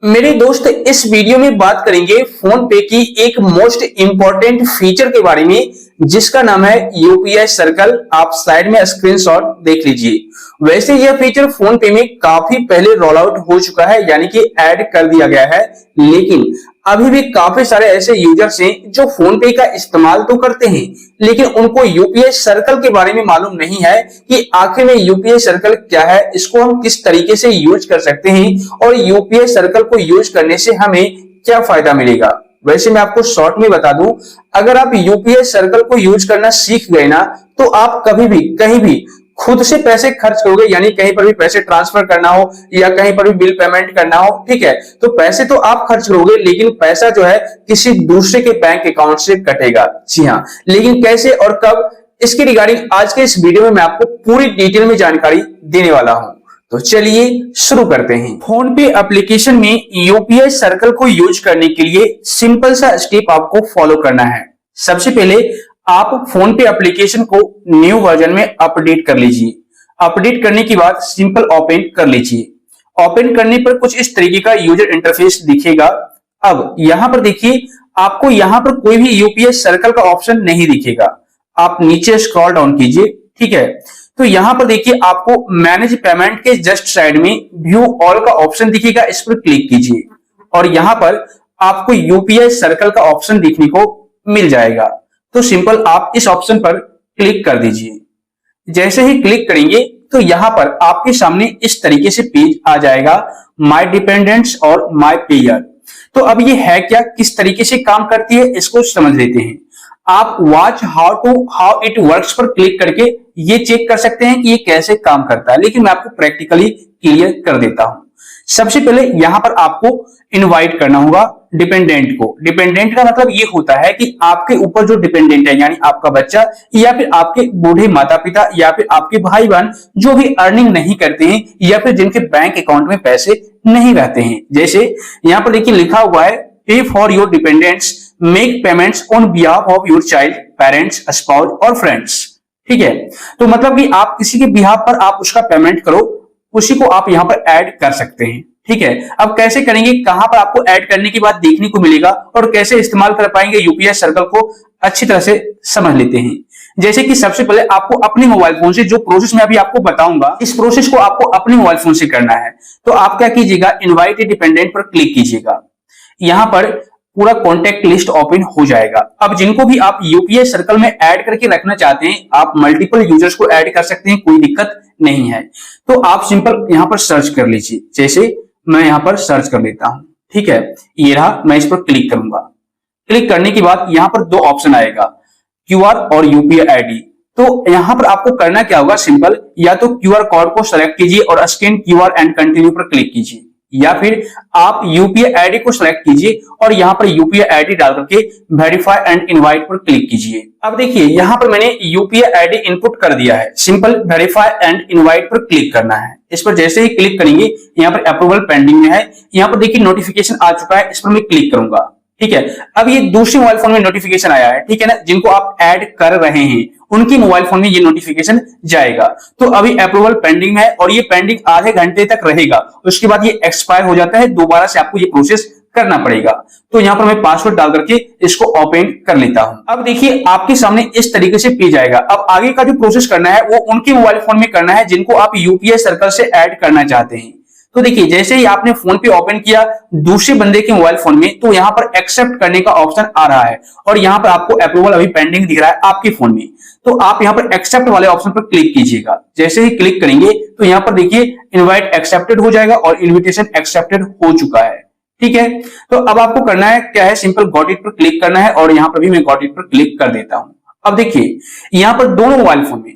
मेरे दोस्त, इस वीडियो में बात करेंगे फोन पे की एक मोस्ट इंपॉर्टेंट फीचर के बारे में जिसका नाम है यूपीआई सर्कल। आप साइड में स्क्रीनशॉट देख लीजिए। वैसे यह फीचर फोन पे में काफी पहले रोल आउट हो चुका है, यानी कि ऐड कर दिया गया है, लेकिन अभी भी काफी सारे ऐसे यूजर्स हैं जो फोन पे का इस्तेमाल तो करते हैं लेकिन उनको यूपीआई सर्कल के बारे में मालूम नहीं है कि आखिर में यूपीआई सर्कल क्या है, इसको हम किस तरीके से यूज कर सकते हैं और यूपीआई सर्कल को यूज करने से हमें क्या फायदा मिलेगा। वैसे मैं आपको शॉर्ट में बता दूं, अगर आप यूपीआई सर्कल को यूज करना सीख गए ना तो आप कभी भी कहीं भी खुद से पैसे खर्च करोगे, यानी कहीं पर भी पैसे ट्रांसफर करना हो या कहीं पर भी बिल पेमेंट करना हो, ठीक है, तो पैसे तो आप खर्च करोगे लेकिन पैसा जो है किसी दूसरे के बैंक अकाउंट से कटेगा। जी हाँ, लेकिन कैसे और कब, इसके रिगार्डिंग आज के इस वीडियो में मैं आपको पूरी डिटेल में जानकारी देने वाला हूं। तो चलिए शुरू करते हैं। फोन पे एप्लीकेशन में यूपीआई सर्कल को यूज करने के लिए सिंपल सा स्टेप आपको फॉलो करना है। सबसे पहले आप फोन पे एप्लीकेशन को न्यू वर्जन में अपडेट कर लीजिए। अपडेट करने के बाद सिंपल ओपन कर लीजिए। ओपन करने पर कुछ इस तरीके का यूजर इंटरफेस दिखेगा। अब यहां पर देखिए, आपको यहां पर कोई भी यूपीआई सर्कल का ऑप्शन नहीं दिखेगा। आप नीचे स्क्रॉल डाउन कीजिए, ठीक है, तो यहां पर देखिए आपको मैनेज पेमेंट के जस्ट साइड में व्यू ऑल का ऑप्शन दिखेगा, इस पर क्लिक कीजिए और यहां पर आपको यूपीआई सर्कल का ऑप्शन देखने को मिल जाएगा। तो सिंपल आप इस ऑप्शन पर क्लिक कर दीजिए। जैसे ही क्लिक करेंगे तो यहां पर आपके सामने इस तरीके से पेज आ जाएगा, माय डिपेंडेंट्स और माय पेयर। तो अब ये है क्या, किस तरीके से काम करती है, इसको समझ लेते हैं। आप वॉच हाउ इट वर्क्स पर क्लिक करके ये चेक कर सकते हैं कि ये कैसे काम करता है, लेकिन मैं आपको प्रैक्टिकली क्लियर कर देता हूं। सबसे पहले यहां पर आपको इनवाइट करना होगा डिपेंडेंट को। डिपेंडेंट का मतलब ये होता है कि आपके ऊपर जो डिपेंडेंट है, यानी आपका बच्चा या फिर आपके बूढ़े माता पिता या फिर आपके भाई बहन जो भी अर्निंग नहीं करते हैं या फिर जिनके बैंक अकाउंट में पैसे नहीं रहते हैं। जैसे यहां पर देखिए लिखा हुआ है, पे for your dependents make payments on behalf of your child, parents, spouse और फ्रेंड्स। ठीक है, तो मतलब कि आप किसी के बिहाफ पर आप उसका पेमेंट करो, उसी को आप यहां पर ऐड कर सकते हैं। ठीक है, अब कैसे करेंगे, कहां पर आपको ऐड करने के बाद देखने को मिलेगा और कैसे इस्तेमाल कर पाएंगे यूपीआई सर्कल को, अच्छी तरह से समझ लेते हैं। जैसे कि सबसे पहले आपको अपने मोबाइल फोन से, जो प्रोसेस मैं अभी आपको बताऊंगा, इस प्रोसेस को आपको अपने मोबाइल फोन से करना है। तो आप क्या कीजिएगा, इनवाइट ए डिपेंडेंट पर क्लिक कीजिएगा। यहां पर पूरा कॉन्टेक्ट लिस्ट ओपन हो जाएगा। अब जिनको भी आप यूपीआई सर्कल में ऐड करके रखना चाहते हैं, आप मल्टीपल यूजर्स को ऐड कर सकते हैं, कोई दिक्कत नहीं है। तो आप सिंपल यहां पर सर्च कर लीजिए। जैसे मैं यहां पर सर्च कर लेता हूं, ठीक है, ये रहा, मैं इस पर क्लिक करूंगा। क्लिक करने के बाद यहां पर दो ऑप्शन आएगा, क्यूआर और यूपीआई आईडी। तो यहां पर आपको करना क्या होगा, सिंपल या तो क्यूआर कोड को सेलेक्ट कीजिए और स्कैन क्यूआर एंड कंटिन्यू पर क्लिक कीजिए, या फिर आप यूपीआई आईडी को सिलेक्ट कीजिए और यहां पर यूपीआई आईडी डाल करके वेरीफाई एंड इनवाइट पर क्लिक कीजिए। अब देखिए यहां पर मैंने यूपीआई आईडी इनपुट कर दिया है, सिंपल वेरीफाई एंड इनवाइट पर क्लिक करना है। इस पर जैसे ही क्लिक करेंगे यहां पर अप्रूवल पेंडिंग में है, यहां पर देखिए नोटिफिकेशन आ चुका है, इस पर मैं क्लिक करूंगा। ठीक है, अब ये दूसरे मोबाइल फोन में नोटिफिकेशन आया है, ठीक है ना, जिनको आप ऐड कर रहे हैं उनकी मोबाइल फोन में ये नोटिफिकेशन जाएगा। तो अभी अप्रूवल पेंडिंग है और ये पेंडिंग आधे घंटे तक रहेगा, उसके बाद ये एक्सपायर हो जाता है, दोबारा से आपको ये प्रोसेस करना पड़ेगा। तो यहां पर मैं पासवर्ड डाल करके इसको ओपन कर लेता हूं। अब देखिए आपके सामने इस तरीके से पेज आएगा। अब आगे का जो प्रोसेस करना है वो उनके मोबाइल फोन में करना है जिनको आप यूपीआई सर्कल से ऐड करना चाहते हैं। तो देखिए जैसे ही आपने फोन पे ओपन किया दूसरे बंदे के मोबाइल फोन में, तो यहां पर एक्सेप्ट करने का ऑप्शन आ रहा है और यहां पर आपको अप्रूवल अभी पेंडिंग दिख रहा है आपके फोन में। तो आप यहां पर एक्सेप्ट वाले ऑप्शन पर क्लिक कीजिएगा। जैसे ही क्लिक करेंगे तो यहां पर देखिए इनवाइट एक्सेप्टेड हो जाएगा और इनविटेशन एक्सेप्टेड हो चुका है। ठीक है, तो अब आपको करना है क्या है, सिंपल गॉट इट पर क्लिक करना है और यहां पर भी मैं गॉट इट पर क्लिक कर देता हूं। अब देखिए यहां पर दोनों मोबाइल फोन में,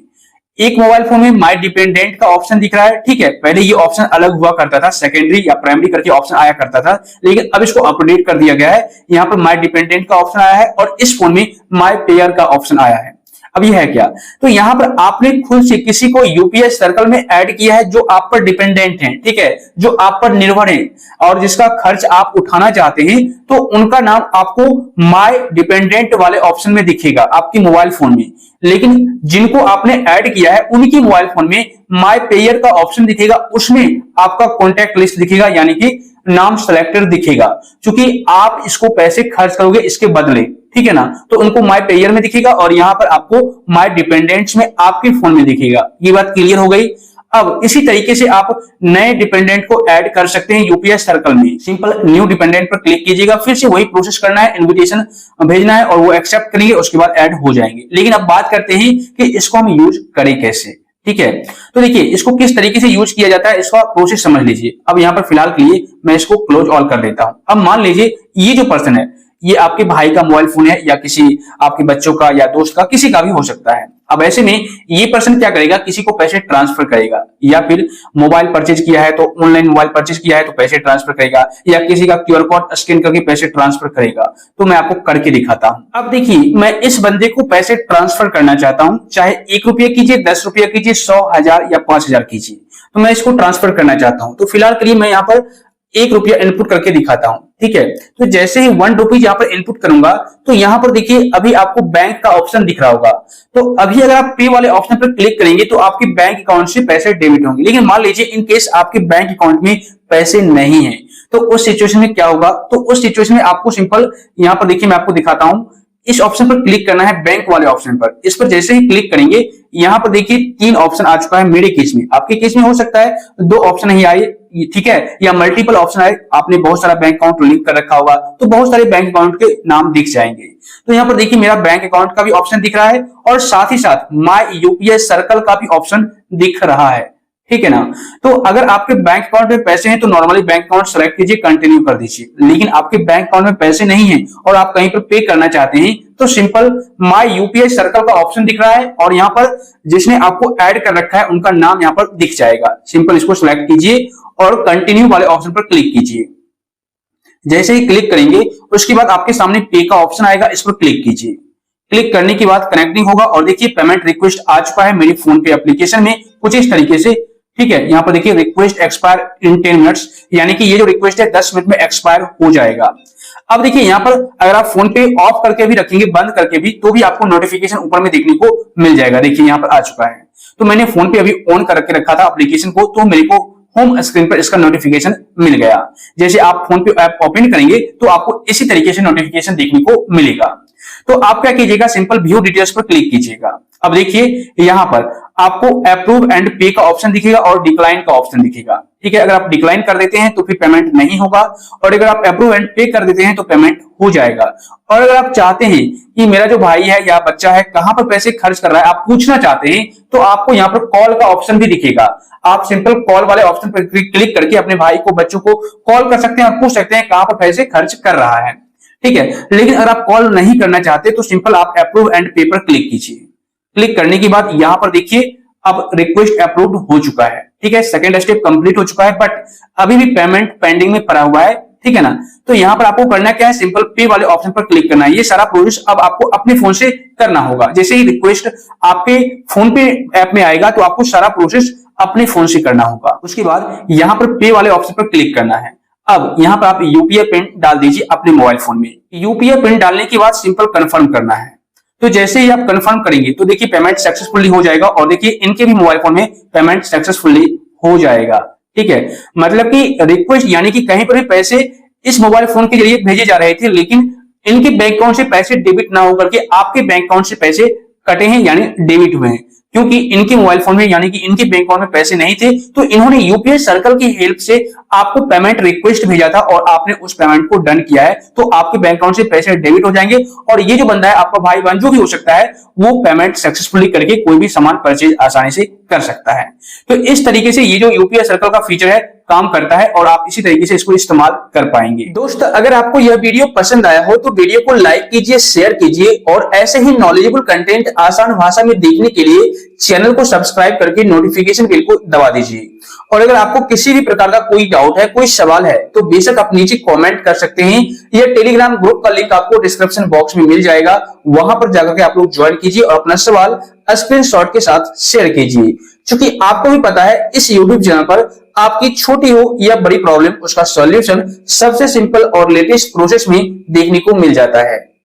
एक मोबाइल फोन में माय डिपेंडेंट का ऑप्शन दिख रहा है, ठीक है, पहले ये ऑप्शन अलग हुआ करता था, सेकेंडरी या प्राइमरी करके ऑप्शन आया करता था, लेकिन अब इसको अपडेट कर दिया गया है। यहां पर माय डिपेंडेंट का ऑप्शन आया है और इस फोन में माय पेयर का ऑप्शन आया है। अब यह है क्या, तो यहां पर आपने खुद से किसी को यूपीआई सर्कल में ऐड किया है जो आप पर डिपेंडेंट हैं, ठीक है, जो आप पर निर्भर हैं और जिसका खर्च आप उठाना चाहते हैं, तो उनका नाम आपको माय डिपेंडेंट वाले ऑप्शन में दिखेगा आपके मोबाइल फोन में। लेकिन जिनको आपने ऐड किया है उनकी मोबाइल फोन में माय पेयर का ऑप्शन दिखेगा, उसमें आपका कॉन्टैक्ट लिस्ट दिखेगा, यानी कि नाम सेलेक्टेड दिखेगा, क्योंकि आप इसको पैसे खर्च करोगे इसके बदले, ठीक है ना। तो उनको माय पेयर में दिखेगा और यहां पर आपको माय डिपेंडेंट्स में आपके फोन में दिखेगा। ये बात क्लियर हो गई। अब इसी तरीके से आप नए डिपेंडेंट को ऐड कर सकते हैं यूपीआई सर्कल में। सिंपल न्यू डिपेंडेंट पर क्लिक कीजिएगा, फिर से वही प्रोसेस करना है, इनविटेशन भेजना है और वो एक्सेप्ट करेंगे, उसके बाद ऐड हो जाएंगे। लेकिन अब बात करते हैं कि इसको हम यूज करें कैसे, ठीक है। तो देखिए इसको किस तरीके से यूज किया जाता है, इसका प्रोसेस समझ लीजिए। अब यहाँ पर फिलहाल के लिए मैं इसको क्लोज ऑल कर देता हूं। अब मान लीजिए ये जो पर्सन है ये आपके भाई का मोबाइल फोन है या किसी आपके बच्चों का या दोस्त का, किसी का भी हो सकता है। अब ऐसे में ये पर्सन क्या करेगा, किसी को पैसे ट्रांसफर करेगा, या फिर मोबाइल परचेज किया है तो ऑनलाइन मोबाइल परचेज किया है तो पैसे ट्रांसफर करेगा, या किसी का क्यूआर कोड स्कैन करके पैसे ट्रांसफर करेगा। तो मैं आपको करके दिखाता हूं। अब देखिए मैं इस बंदे को पैसे ट्रांसफर करना चाहता हूं, चाहे 1 रुपया कीजिए, 10 रुपया कीजिए, 100, 1000 या 5000 कीजिए। तो मैं इसको ट्रांसफर करना चाहता हूं। तो फिलहाल के लिए मैं यहाँ पर 1 रुपया इनपुट करके दिखाता हूं, ठीक है। तो जैसे ही 1 रुपीज यहाँ पर इनपुट करूंगा तो यहाँ पर देखिए अभी आपको बैंक का ऑप्शन दिख रहा होगा। तो अभी अगर आप पे वाले ऑप्शन पर क्लिक करेंगे तो आपके बैंक अकाउंट से पैसे डेबिट होंगे। लेकिन मान लीजिए इन केस आपके बैंक अकाउंट में पैसे नहीं है तो उस सिचुएशन में क्या होगा, तो उस सिचुएशन में आपको सिंपल यहाँ पर देखिए मैं आपको दिखाता हूं, इस ऑप्शन पर क्लिक करना है, बैंक वाले ऑप्शन पर। इस पर जैसे ही क्लिक करेंगे यहाँ पर देखिए 3 ऑप्शन आ चुका है मेरे केस में। आपके केस में हो सकता है 2 ऑप्शन ही आए, ठीक है, या मल्टीपल ऑप्शन आए, आपने बहुत सारा बैंक अकाउंट लिंक कर रखा होगा तो बहुत सारे बैंक अकाउंट के नाम दिख जाएंगे। तो यहाँ पर देखिए मेरा बैंक अकाउंट का भी ऑप्शन दिख रहा है और साथ ही साथ माय यूपीआई सर्कल का भी ऑप्शन दिख रहा है, ठीक है ना। तो अगर आपके बैंक अकाउंट में पैसे हैं तो नॉर्मली बैंक अकाउंट सेलेक्ट कीजिए, कंटिन्यू कर दीजिए। लेकिन आपके बैंक अकाउंट में पैसे नहीं है और आप कहीं पर पे करना चाहते हैं तो सिंपल माय यूपीआई सर्कल का ऑप्शन दिख रहा है और यहाँ पर जिसने आपको ऐड कर रखा है उनका नाम यहाँ पर दिख जाएगा। सिंपल इसको सिलेक्ट कीजिए और कंटिन्यू वाले ऑप्शन पर क्लिक कीजिए। जैसे ही क्लिक करेंगे उसके बाद आपके सामने पे का ऑप्शन आएगा, इस पर क्लिक कीजिए। क्लिक करने के बाद कनेक्टिंग होगा और देखिए पेमेंट रिक्वेस्ट आ चुका है मेरी फोन पे एप्लीकेशन में कुछ इस तरीके से, ठीक है। यहाँ पर देखिए रिक्वेस्ट एक्सपायर इन 10 मिनट्स, यानी कि ये जो रिक्वेस्ट है 10 मिनट में एक्सपायर हो जाएगा। अब देखिए यहाँ पर अगर आप फोन पे ऑफ करके भी रखेंगे, बंद करके भी, तो भी आपको नोटिफिकेशन ऊपर में देखने को मिल जाएगा। देखिए यहाँ पर आ चुका है। तो मैंने फोन पे अभी ऑन करके रखा था एप्लीकेशन को, तो मेरे को होम स्क्रीन पर इसका नोटिफिकेशन मिल गया। जैसे आप फोन पे ऐप ओपन करेंगे तो आपको इसी तरीके से नोटिफिकेशन देखने को मिलेगा। तो आप क्या कीजिएगा, सिंपल व्यू डिटेल्स पर क्लिक कीजिएगा। अब देखिए यहाँ पर आपको अप्रूव एंड पे का ऑप्शन दिखेगा और डिक्लाइन का ऑप्शन दिखेगा, ठीक है। अगर आप डिक्लाइन कर देते हैं तो फिर पेमेंट नहीं होगा और अगर आप अप्रूव एंड पे कर देते हैं तो पेमेंट हो जाएगा। और अगर आप चाहते हैं कि मेरा जो भाई है या बच्चा है कहां पर पैसे खर्च कर रहा है आप पूछना चाहते हैं तो आपको यहाँ पर कॉल का ऑप्शन भी दिखेगा। आप सिंपल कॉल वाले ऑप्शन पर क्लिक करके अपने भाई को, बच्चों को कॉल कर सकते हैं और पूछ सकते हैं कहां पर पैसे खर्च कर रहा है, ठीक है। लेकिन अगर आप कॉल नहीं करना चाहते तो सिंपल आप अप्रूव एंड पे पर क्लिक कीजिए। क्लिक करने के बाद यहां पर देखिए अब रिक्वेस्ट अप्रूव्ड हो चुका है, ठीक है। सेकंड स्टेप कंप्लीट हो चुका है बट अभी भी पेमेंट पेंडिंग में पड़ा हुआ है, ठीक है ना। तो यहां पर आपको करना क्या है, सिंपल पे वाले ऑप्शन पर क्लिक करना है। ये सारा प्रोसेस अब आपको अपने फोन से करना होगा। जैसे ही रिक्वेस्ट आपके फोन पे ऐप में आएगा तो आपको सारा प्रोसेस अपने फोन से करना होगा। उसके बाद यहां पर पे वाले ऑप्शन पर क्लिक करना है। अब यहां पर आप यूपीआई पिन डाल दीजिए अपने मोबाइल फोन में। यूपीआई पिन डालने के बाद सिंपल कंफर्म करना है। तो जैसे ही आप कंफर्म करेंगे तो देखिए पेमेंट सक्सेसफुली हो जाएगा और देखिए इनके भी मोबाइल फोन में पेमेंट सक्सेसफुली हो जाएगा, ठीक है। मतलब कि रिक्वेस्ट यानी कि कहीं पर भी पैसे इस मोबाइल फोन के जरिए भेजे जा रहे थे लेकिन इनके बैंक अकाउंट से पैसे डेबिट ना होकर के आपके बैंक अकाउंट से पैसे कटे हैं यानी डेबिट हुए हैं, क्योंकि इनके मोबाइल फोन में यानी कि इनके बैंक अकाउंट में पैसे नहीं थे तो इन्होंने यूपीआई सर्कल की हेल्प से आपको पेमेंट रिक्वेस्ट भेजा था और आपने उस पेमेंट को डन किया है तो आपके बैंक अकाउंट से पैसे डेबिट हो जाएंगे और ये जो बंदा है आपका भाई बहन जो भी हो सकता है वो पेमेंट सक्सेसफुली करके कोई भी सामान परचेज आसानी से कर सकता है। तो इस तरीके से ये जो यूपीआई सर्कल का फीचर है काम करता है और आप इसी तरीके से इसको इस्तेमाल कर पाएंगे। दोस्त अगर आपको यह वीडियो पसंद आया हो तो वीडियो को लाइक कीजिए, शेयर कीजिए और ऐसे ही नॉलेजेबल कंटेंट आसान भाषा में देखने के लिए चैनल को सब्सक्राइब करके नोटिफिकेशन बेल को दबा दीजिए। और अगर आपको किसी भी प्रकार का कोई डाउट है, कोई सवाल है तो बेशक आप नीचे कमेंट कर सकते हैं। यह टेलीग्राम ग्रुप का लिंक आपको डिस्क्रिप्शन बॉक्स में मिल जाएगा, वहां पर जाकर के आप लोग ज्वाइन कीजिए और अपना सवाल स्क्रीनशॉट के साथ शेयर कीजिए। क्योंकि आपको भी पता है इस यूट्यूब चैनल पर आपकी छोटी हो या बड़ी प्रॉब्लम उसका सॉल्यूशन सबसे सिंपल और लेटेस्ट प्रोसेस में देखने को मिल जाता है।